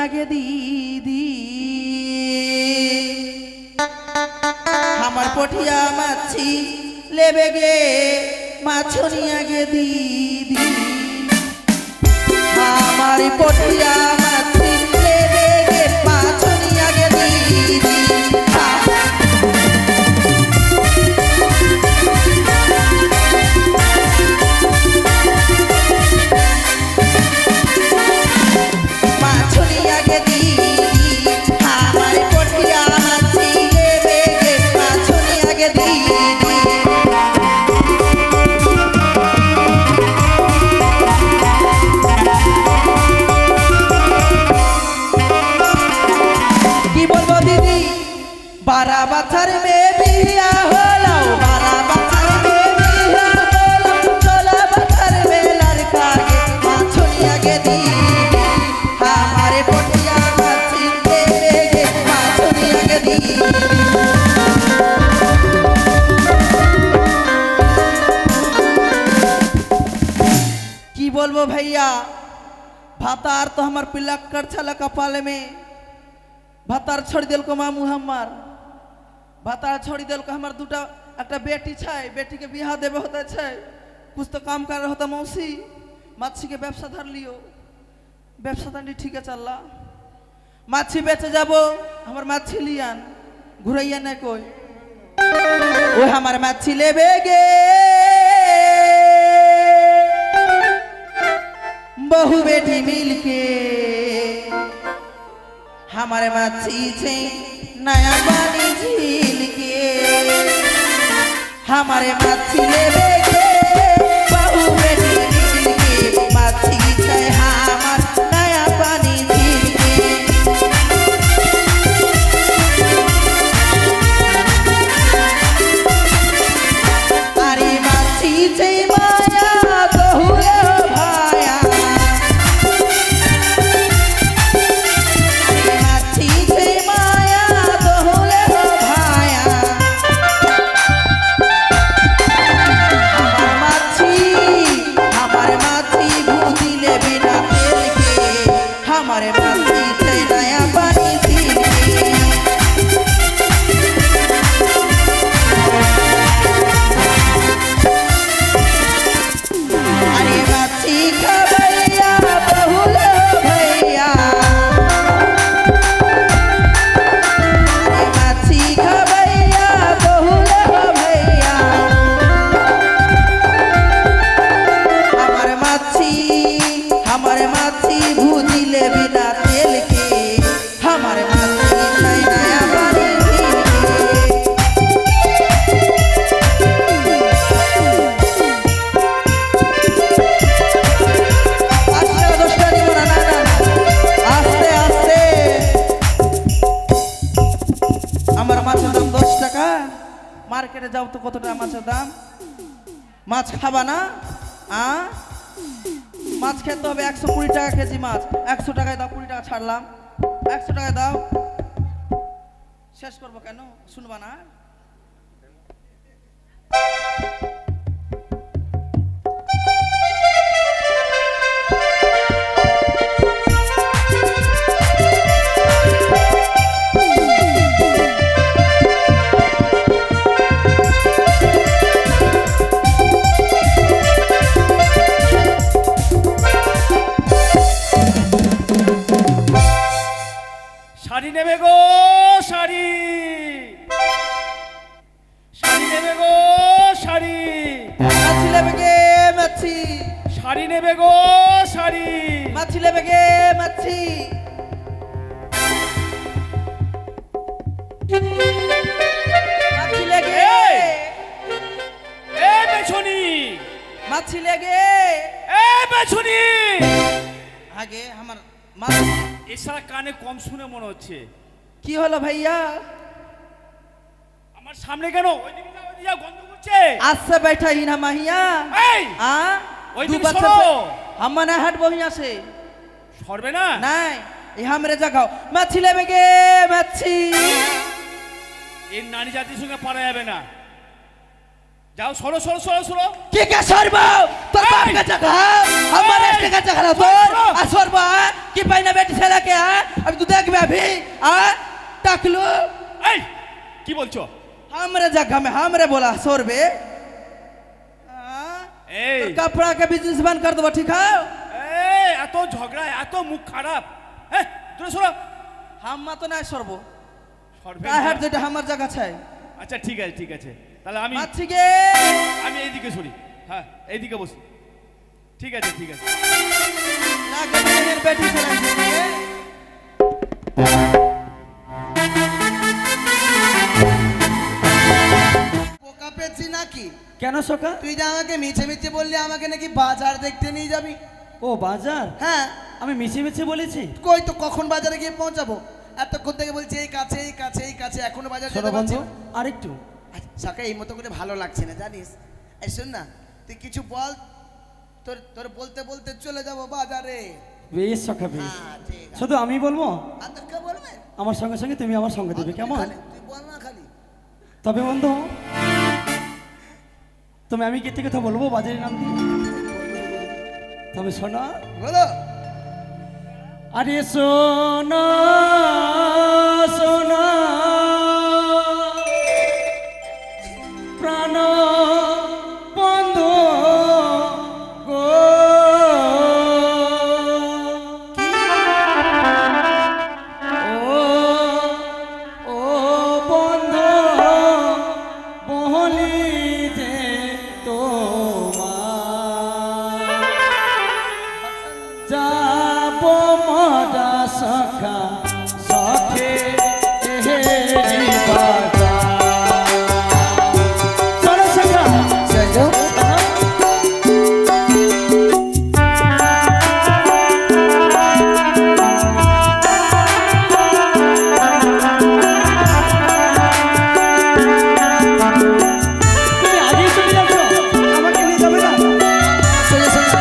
আগে দিদি আমার পটিয়া মাছি লেবে গে মাছনি আগে দিদি আমার পটিয়া মাছি লেবে গে মাছনি আগে দিদি बारा बथर में बिया होला बारा बथर में बिया होला 16 बथर में लड़का के माछुनिया के दीदी हमारे पोटिया माछी देवे गे माछुनिया के दीदी की बोलबो भैया भातार तो हमार पिलक कर छला कपाल में भातार छोड़ दिल को मामू हमार भातार छोड़ी दिल को हमार दूटा एक बेटी छै बेटी के बियाह देवे होता छै कुछ तो काम कर होता मौसी माछी के व्यवसा धर लियो व्यवसा तो ठीक है चलला माछी बेचे जाबो हमार माछी लियान घुरैया नहीं कोई वो हमार माछी लेबे गे बहु बेटी मिल के हमारे माछी छे नया पानी झील के हमारे माछी लेबे गे बहु बेटी मिल के माछी छे हमार नया पानी झील के अरे माछी छे माया कहू भाया हमारे माछी छे नया पानी झील के अरे माछी खबैया बहुल भैया अरे माछी खबैया बहुल भैया हमारे माछी भूजी ले बिना तेल के हमारे माछी नया पानी झील आस्ते आस्ते আমার মাছের দাম 10 টাকা মার্কেটে যাও তো কত টাকা মাছের দাম মাছ খাবা না মাছ খেতে হবে 120 টাকা কেজি মাছ 100 টাকায় দাও 20 টাকা ছাড়লাম 100 টাকায় দাও শেষ করবো কেন শুনবা না শাড়ি নেবে গো শাড়ি শাড়ি নেবে গো শাড়ি মাছি লেবে গে মাছি শাড়ি নেবে গো শাড়ি মাছি লেবে গে মাছি মাছি লেগে এ পেছনি মাছি লেগে এ পেছনি আগে আমার মাছ এছাড়া কানে কম শুনে মনে হচ্ছে কি হলো ভাইয়া আমার সামনে কেন ওইদিকে যাও গন্ধ করছে আসছে बैठा ही ना माहिया এই ওই दू দিকে बच्चा সরো हम मना हट बोहिया से সরবে না नहीं ये हमरे जगह मच्छी लेबे गे मच्छी এর নারী জাতির সঙ্গে পারা যাবে না যাও সরো সরো সরো সরো। কি কে সরব তোর এই! বাপ কাছে খা আমার এই! এসে কাছে খা তোর সরো! আর সরব কি পাই না বেটি ছেলেকে আমি তুই দেখবে अभी টাকলু এই কি বলছো? हमरे जगह में हमरे बोला सौरबे এই कपड़ा के बिजनेस बंद कर दो ठीक है এই এত ঝগড়া এত মুখ খারাপ। হ্যাঁ দূরে সরো। हम तो नहीं सौरबो সরবে का না। हट जेटा हमर जगह छै আচ্ছা ঠিক আছে ঠিক আছে, তাহলে আমি अच्छी गे আমি এইদিকে সরি। হ্যাঁ এইদিকে বসি। ঠিক আছে ঠিক আছে। ना के मेरे बेटी ছেলে পোকা পেয়েছি নাকি? কেন সকা? তুই যে আমাকে মিছে মিছে বললি আমাকে নাকি বাজার দেখতে নিয়ে যাবি। ও বাজার? হ্যাঁ, আমি মিছে মিছে বলেছি? কই তো কখন বাজারে গিয়ে পৌঁছাবো? এতক্ষণ থেকে বলছি এই কাছে এই কাছে এই কাছে, এখনো বাজার শোনো যেতে পারছি বন্ধু, না। আরেকটু। সাকা এই মতো করে ভালো লাগছে না জানিস। এই শোন না, তুই কিছু বল, তোর তোর বলতে বলতে চলে যাবো বাজারে। বেশ সখা বেশ। হ্যাঁ ঠিক আছে। শুধু আমি বলবো, আর তো কে বলবে? আমার সঙ্গে সঙ্গে তুমি আমার সঙ্গে দেবে, কেমন? তুই বল না খালি। তবে বন্ধু, তুমি আমি কেটে কথা বলবো বাজারের নাম দিয়ে? তবে শোনো, বলো। আরে শোনো শোনো প্রাণ বন্ধু গো, ও ও বন্ধু বলিতে তোমার যাব মজা সখা সখে হেরি বাজার। চলো সখা। চলো। তুমি আগেই চলে যাচ্ছ, আমাকে নিয়ে যাবে না? চলে চলে।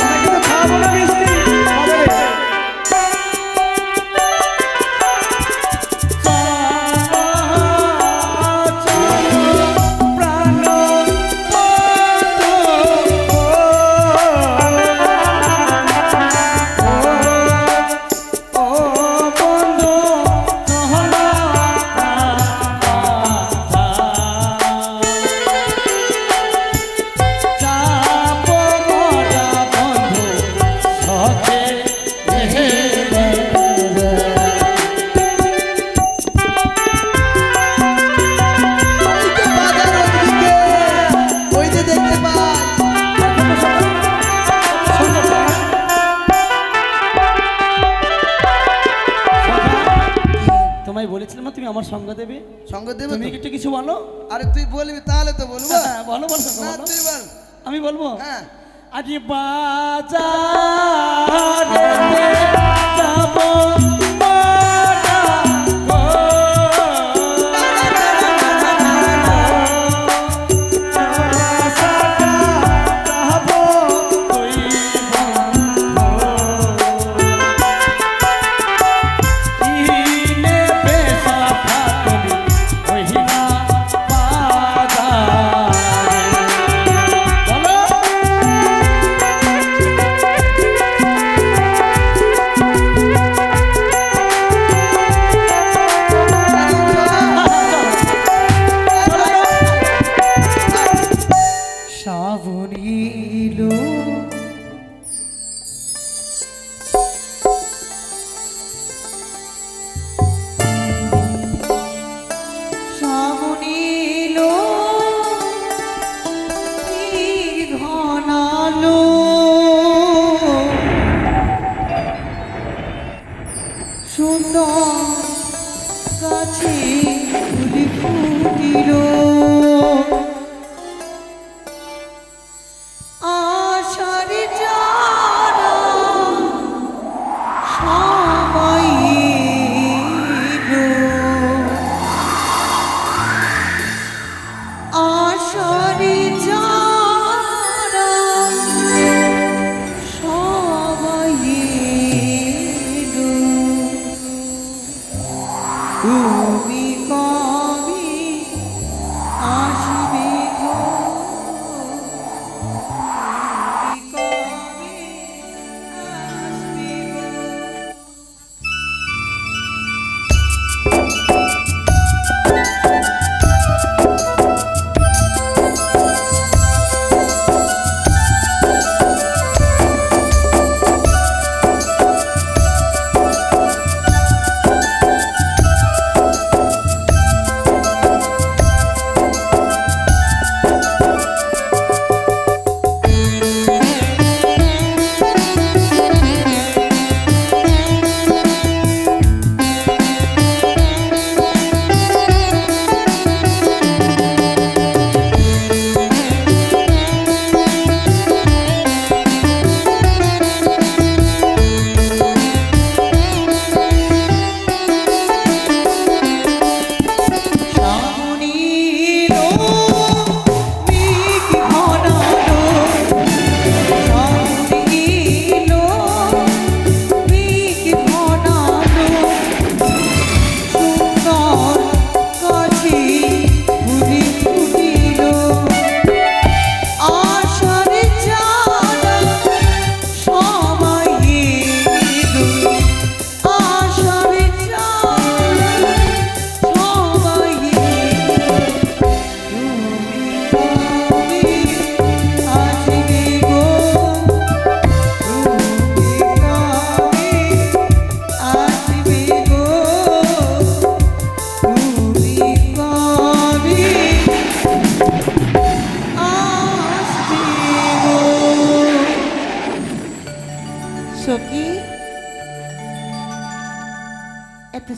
আমাকে তো খাওয়াবো না মিষ্টি বাজারে। প্রাণ ও বন্ধু চহলা যাব মজা বন্ধু সখে হেরি ওই তো বাজার ওইদিকে, ওই যে দেখতে পাই। তোমায় বলেছিলাম না তুমি আমার সঙ্গ দেবে? সঙ্গ দেবে তুমি তো? একটু কিছু বলো। আরে তুই বলবি তাহলে তো বলবো। হ্যাঁ, বলো বলো সখা, না বলো। তুই বল। আমি বলবো? হ্যাঁ। আজ বাজারে যাব মজা গো। যাব তুই ইনে বেশা ফাটলি ওহিনা বাজারে। বলো। শ্রাবণীলো শ্রাবণীলো ঘনালো সুন্দর কাছে ফুলি ফুটিল আশার যারা সবাই এলো। আশার যারা সবাই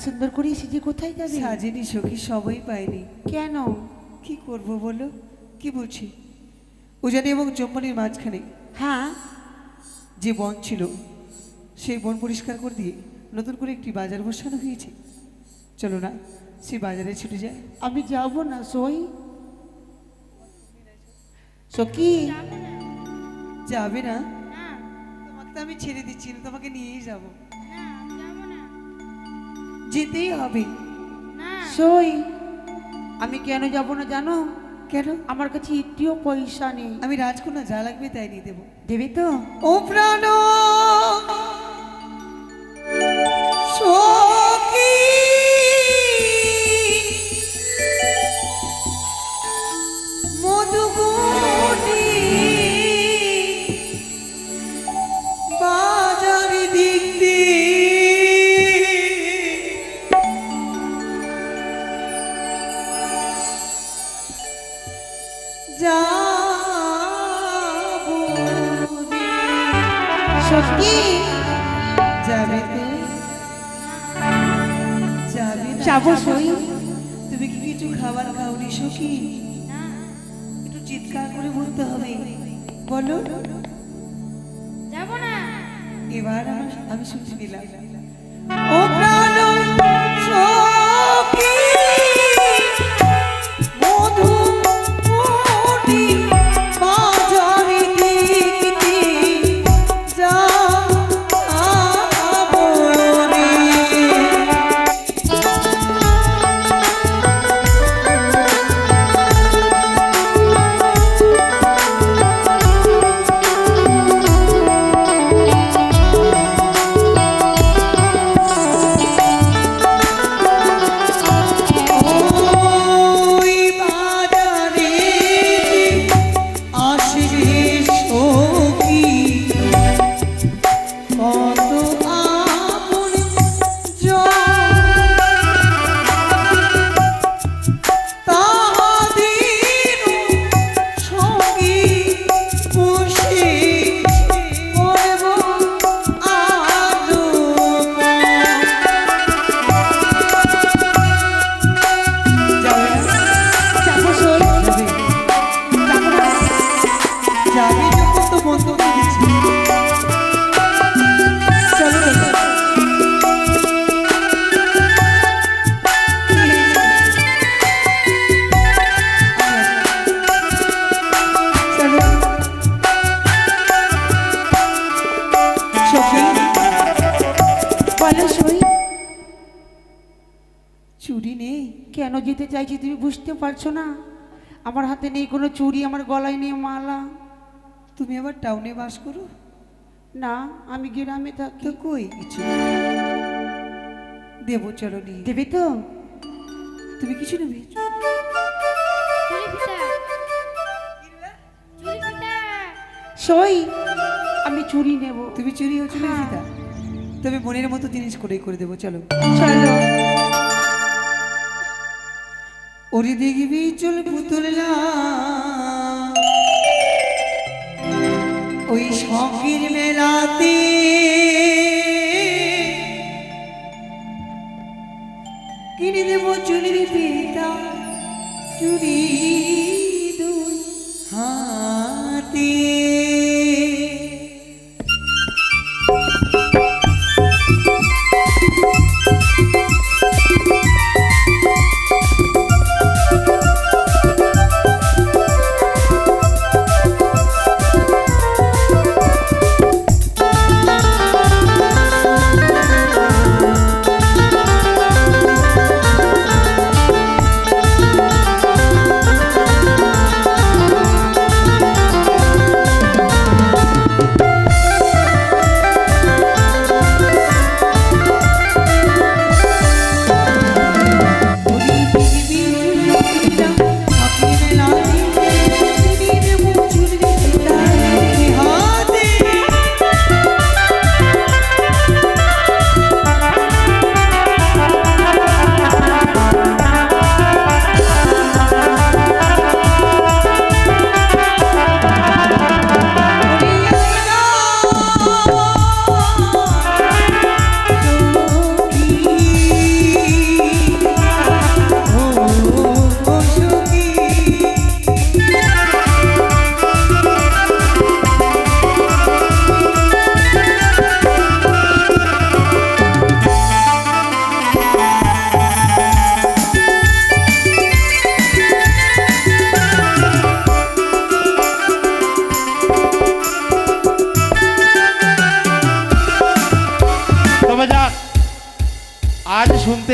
সুন্দর করে সেজে কোথায় যাবে? সাজেনি সখী, সবই পাইনি। কেন? কি করব বলো? কি বলছি, উজানি এবং চম্পনির মাঝখানে হ্যাঁ, যে বন ছিল সেই বন পরিষ্কার করে দিয়ে নতুন করে একটি বাজার বসানো হয়েছে। চলো না সেই বাজারে ছুটে যায়। আমি যাব না সই। সখী, যাবে না? তোমাকে তো আমি ছেড়ে দিচ্ছি না, তোমাকে নিয়েই যাব। যেতেই হবে। সই, আমি কেন যাব না জানো? কেন? আমার কাছে একটিও পয়সা নেই। আমি রাজকন্যা, যা লাগবে তাই নিয়ে দেবো। দেবে তো? ও প্রাণ সখী, মধুকুটি বাজারে দিক দিয়ে যাবো রে। সখী, যাবে তো? যাবে না? যাবো সই। তুমি কি কিছু খাবার খাওনি সখী? একটু চিৎকার করে বলতে হবে, বলো। যাব না। এবার আমি শুনতে নিলাম। ও প্রাণ সখী, মধুকুটি বাজারে দিক দিয়ে যাবো রে। ওই বাজারে আসবে সখী, কত আপন জন, তাহাদের সঙ্গী বসে করব আলোচনা। যাবে না? যাবো সই। যাবে। যাবো না। যাবে যখন তো বন্ধ করে দিচ্ছি। চলো চলো। চলো। সখী, বলো সই। চুড়ি নেই? কেন যেতে চাইছি তুমি বুঝতে পারছো না? আমার হাতে নেই কোনো চুড়ি, আমার গলায় নেই মালা। তুমি আবার টাউনে বাস করো? না, আমি গ্রামে তো থাকি। কই কিছু দেবো, চলো নিয়ে। দেবে তো? তুমি কিছু নেবে? চুরি ফিতা। চুরি ফিতা। সই, আমি চুড়ি নেব। তুমি চুরি হচ্ছে না হ্যাঁ। ফিতা? তবে মনের মতো জিনিস করে দেবো, চলো। চলো। ওরে দেখবি চল পুতুললা, ওই শখের মেলাতে কিনে দেবো চুরির ফিতা, চুরি দুই হাতে।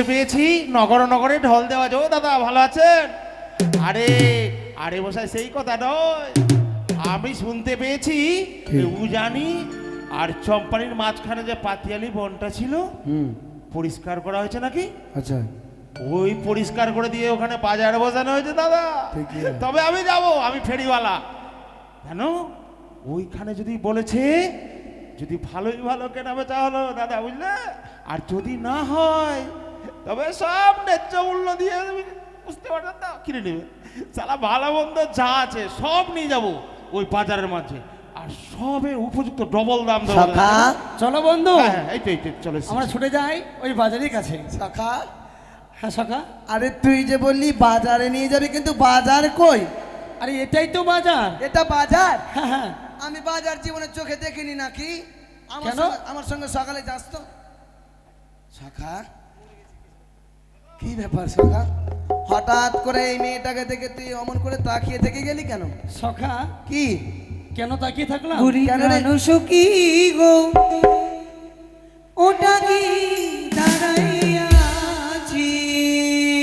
শুনতে পেয়েছি নগর নগরে ঢল দেওয়া যাও। দাদা ভালো আছেন? আরে আরে বসাই সেই কথা নয়, আমি শুনতে পেয়েছি উজানি আর চম্পানির মাঝখানে যে পাতিয়ালি বনটা ছিল পরিষ্কার করা হয়েছে নাকি? আচ্ছা, ওই পরিষ্কার করে দিয়ে ওখানে বাজার বসানো হয়েছে দাদা। ঠিকই। তবে আমি যাব, আমি ফেরিওয়ালা জানো। ওইখানে যদি বলেছে যদি ভালোই ভালো কেনা বেচা হলো দাদা, বুঝলে? আর যদি না হয় তবে সব ন্যায্য মূল্য দিয়ে তুমি বুঝতে পারছেন না কিনে নেবে। সালা ভালো মন্দ যা আছে সব নিয়ে যাব ওই বাজারের মাঝে, আর সবে উপযুক্ত ডবল দাম দেবো। সখা চলো বন্ধু, হ্যাঁ, এই তো চলে এসেছি। আমরা ছুটে যাই ওই বাজারের কাছে। সখা, হ্যাঁ সখা, আরে তুই যে বললি বাজারে নিয়ে যাবি, কিন্তু বাজার কই? আরে এটাই তো বাজার। এটা বাজার? হ্যাঁ হ্যাঁ, আমি বাজার জীবনে চোখে দেখিনি নাকি। কেন? আমার সঙ্গে সকালে যাস তো। সখা, কি ব্যাপার সখা? হঠাৎ করে এই মেয়েটাকে দেখে তুই অমন করে তাকিয়ে থেকে গেলি কেন? সখা কি কেন তাকিয়ে থাকলাম? বুড়ি কেন রে? সখী গো, ওটা কি দাঁড়াইয়াছি?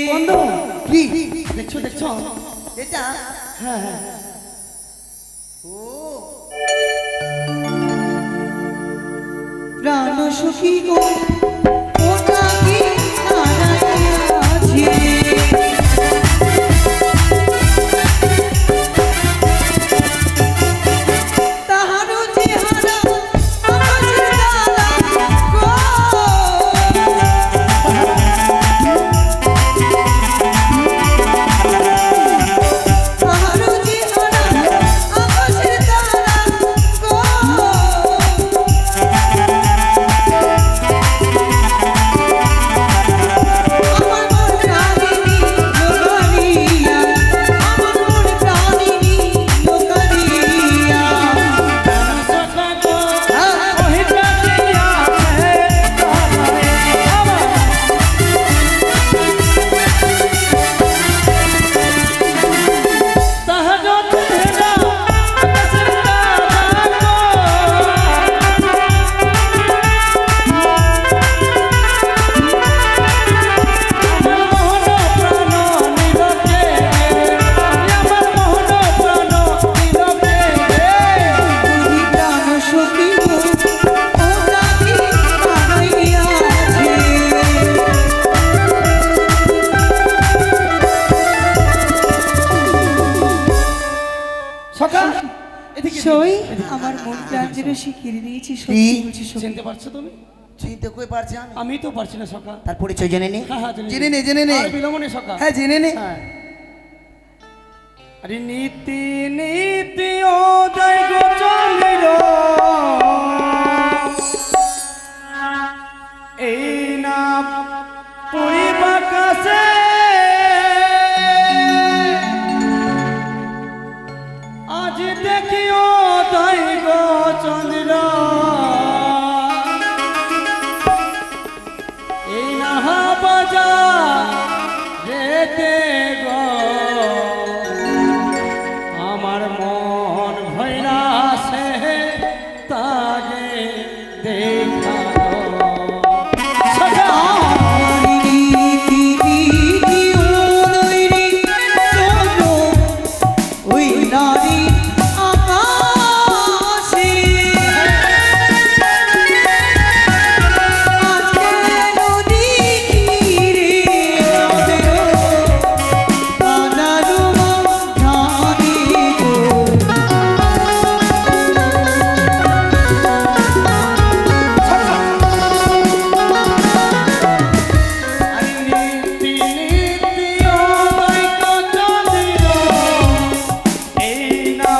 বন্ধু কি দেখছো দেখছো? এটা? হ্যাঁ হ্যাঁ, ও প্রাণ সখী গো, ওটা কি দাঁড়াইয়াছি? তাহারও চেহারা আকাশের তারা গো। তাহারও চেহারা আকাশের তারা গো। আমার মন প্রাণিনী লোকারিয়া, আমার মন প্রাণিনী লোকারিয়া। সখা গো, ওই প্রাণিয়া আছে তোমারে আমার। তাহারও চেহারা আকাশের তারা গো। আমার মোহন প্রাণ নীরবে, আমার মোহন প্রাণ নীরবে। বুড়ি প্রাণ সখী গো, ওটা কি দাঁড়াইয়াছি? সখা এদিকে সই আমার মন প্রাণ যেন শিখিয়ে নিয়েছি, সত্যি কি? বলছি সখী। চিনতে পারছো তুমি? চিনতে কই পারছি আমি? আমি তো পারছি না সখা। তার পরিচয় জেনে নে। হ্যাঁ হ্যাঁ, জেনে নে, জেনে নে। আর বিলম্ব নেই সখা। হ্যাঁ জেনে নে। হ্যাঁ। আরে নীতি নীতি ও জয় গো চলিল, এই না পরিবাকাশে আজ দেখিও তাই গো চন্দ্র, এই না বাজার রেতে গো আমার মন ভৈরা সে তাগে দেখা ওই নারী আকাশে আজকে নদী ঘিরে কানারু ধানি গো। নীতি নীতি ও চন্দ্র, এই না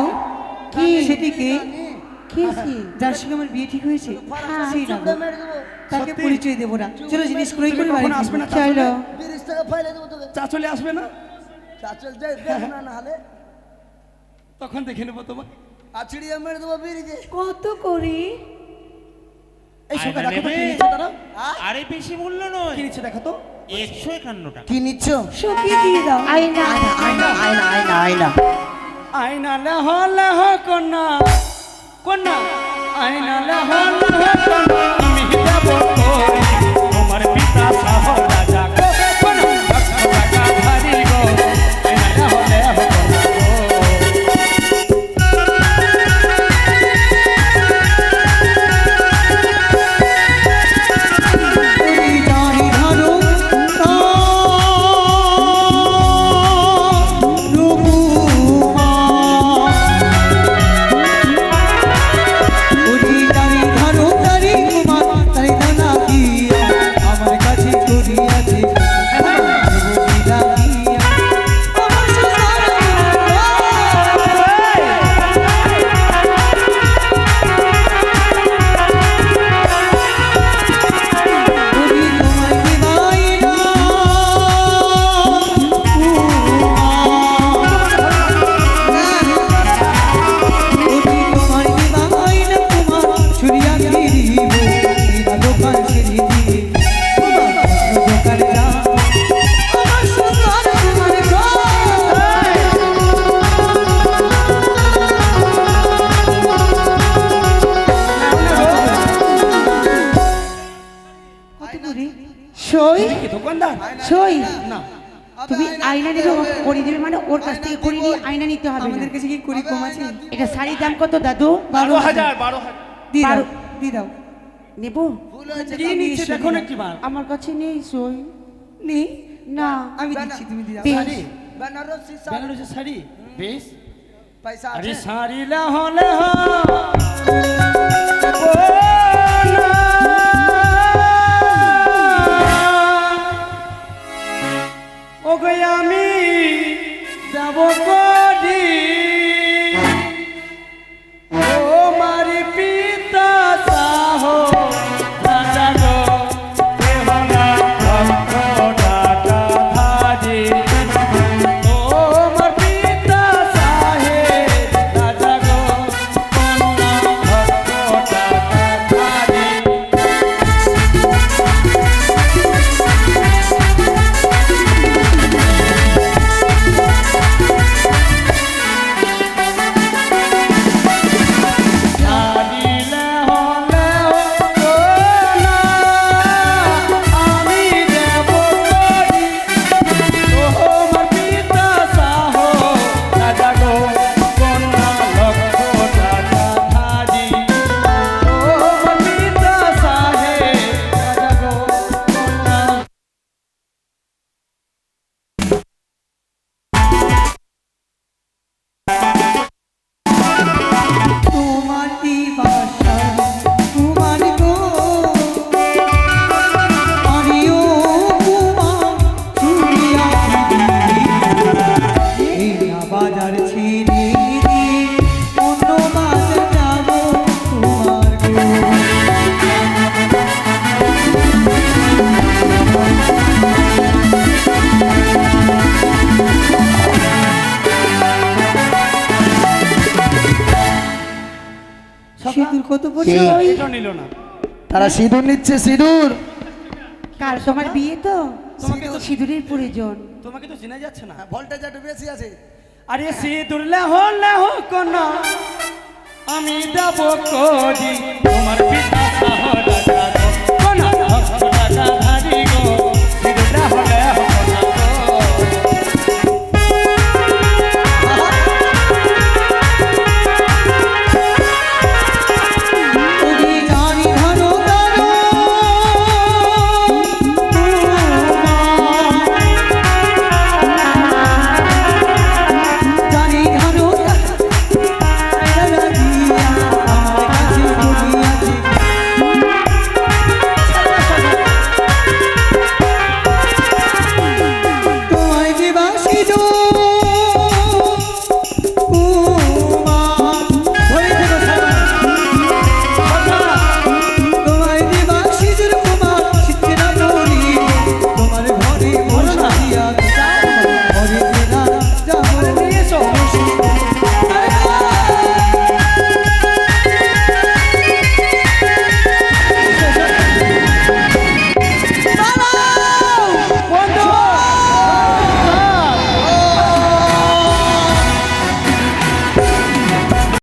জানো কি? সেটিকে কি সে? যার সঙ্গে আমার বিয়ে ঠিক হয়েছে হ্যাঁ। সেই না গো। তাকে পরিচয় দেবো না, চলো জিনিস ক্রয় করে বাড়ি কখনো আসবে না? ফিরবো। চলো। বিরিশ টাকা ফাইলে দেবো তোকে চা চলে আসবে না? চাচল যাই দেখ না না হলে তখন দেখে নেবো তোমার। আছড়িয়ে মেরে দেবো বিরিজে কত করে? এই সোকা আয়না দেখো তো নেবে? কি নিচ্ছে তারা? আরে বেশি মূল্য নয়, কি নিচ্ছে দেখো তো? 151 টাকা। কি নিচ্ছ সখী দিয়ে দাও। আয়না আয়না লহ লহ কন্যা কন্যা আয়না লহ লহ কন্যা আমি দেব তোরে তোমার পিতা সাহ রাজা গো কোন টাকা ধারি গো আয়না লহ লহ কন্যা গো। সই কি দোকানদার? সই না তুমি আয়না নেবে ও করে দেবে মানে ওর কাছ থেকে করে নিয়ে আয়না নিতে হবে না। আমাদের কাছে কি করি কম আছে? এটা শাড়ির দাম কত দাদু? 12,000 12,000। দিয়ে দাও, 12 দিয়ে দাও। নেবো? কি নিচ্ছে দেখো না কি বার? আমার কাছে নেই সই। নেই, না আমি দিচ্ছি, তুমি দিয়ে দাও। বেশ। শাড়ি বেনারসি বেনারসি শাড়ি বেশ। পয়সা আরে আছে শাড়ি লহ লহ ও গো আমি যাব করি ও মারি পিতা সাহ রাজা গো দেহনা ভক্ত টাকা ধারি ও মার পিতা সাহে রাজা গো কন্যা ভক্ত টাকা ধারি। ছাড়িলে হলে না আমি দেব করি তোমার পিতা সাহ রাজা গো কন্যা লক্ষ টাকা ধারি তোমার পিতা সাহে রাজা গো কন্যা। তোমার দিবাসা তোমার গো আমিও তোমার চুড়িয়া এই না বাজার ছিঁড়ে দিয়ে অন্য বাজার যাবো তোমার গো। সিঁদুর কত পড়ছে? এটা নিল না। তারা সিঁদুর নিচ্ছে সিঁদুর কাল তোমার বিয়ে তো তোমাকে তো সিঁদুরের প্রয়োজন। তোমাকে তো চেনা যাচ্ছে না। ভোল্টেজ একটু বেশি আছে আরে সিঁদুর লেহ লেহ কোন আমি দেব করি তোমার পিতা